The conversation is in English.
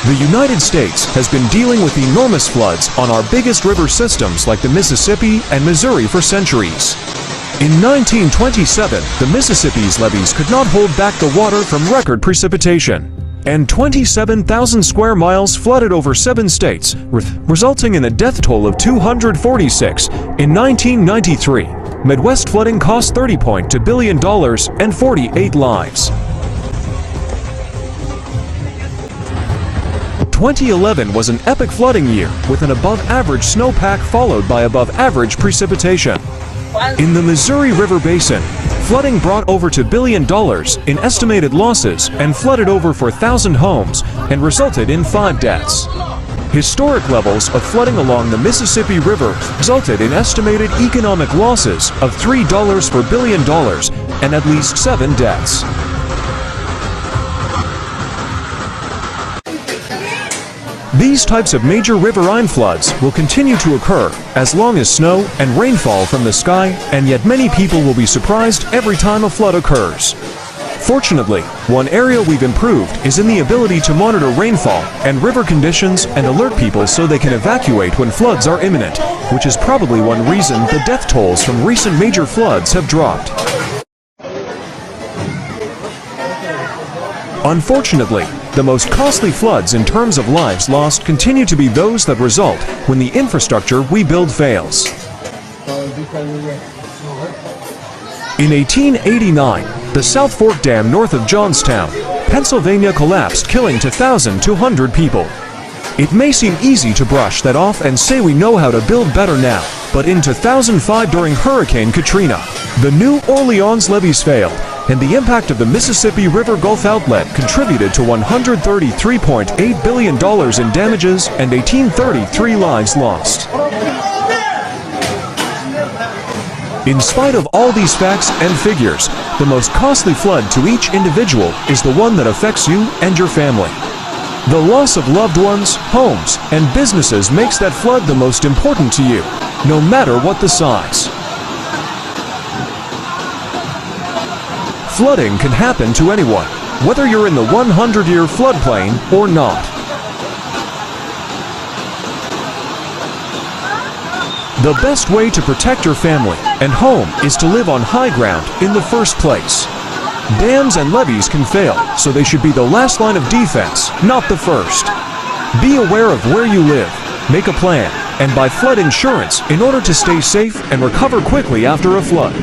The United States has been dealing with enormous floods on our biggest river systems like the Mississippi and Missouri for centuries. In 1927, the Mississippi's levees could not hold back the water from record precipitation, and 27,000 square miles flooded over 7 states, resulting in a death toll of 246. In 1993, Midwest flooding cost $30.2 billion and 48 lives. 2011 was an epic flooding year with an above-average snowpack followed by above-average precipitation. In the Missouri River Basin, flooding brought over $2 billion in estimated losses and flooded over 4,000 homes and resulted in 5 deaths. Historic levels of flooding along the Mississippi River resulted in estimated economic losses of $3 per billion and at least 7 deaths. These types of major riverine floods will continue to occur as long as snow and rainfall from the sky, and yet many people will be surprised every time a flood occurs. Fortunately, one area we've improved is in the ability to monitor rainfall and river conditions and alert people so they can evacuate when floods are imminent, which is probably one reason the death tolls from recent major floods have dropped. Unfortunately, the most costly floods in terms of lives lost continue to be those that result when the infrastructure we build fails. In 1889, the South Fork Dam north of Johnstown, Pennsylvania collapsed, killing 2,200 people. It may seem easy to brush that off and say we know how to build better now, but in 2005 during Hurricane Katrina, the New Orleans levees failed, and the impact of the Mississippi River Gulf outlet contributed to $133.8 billion in damages and 1,833 lives lost. In spite of all these facts and figures, the most costly flood to each individual is the one that affects you and your family. The loss of loved ones, homes, and businesses makes that flood the most important to you, no matter what the size. Flooding can happen to anyone, whether you're in the 100-year floodplain or not. The best way to protect your family and home is to live on high ground in the first place. Dams and levees can fail, so they should be the last line of defense, not the first. Be aware of where you live, make a plan, and buy flood insurance in order to stay safe and recover quickly after a flood.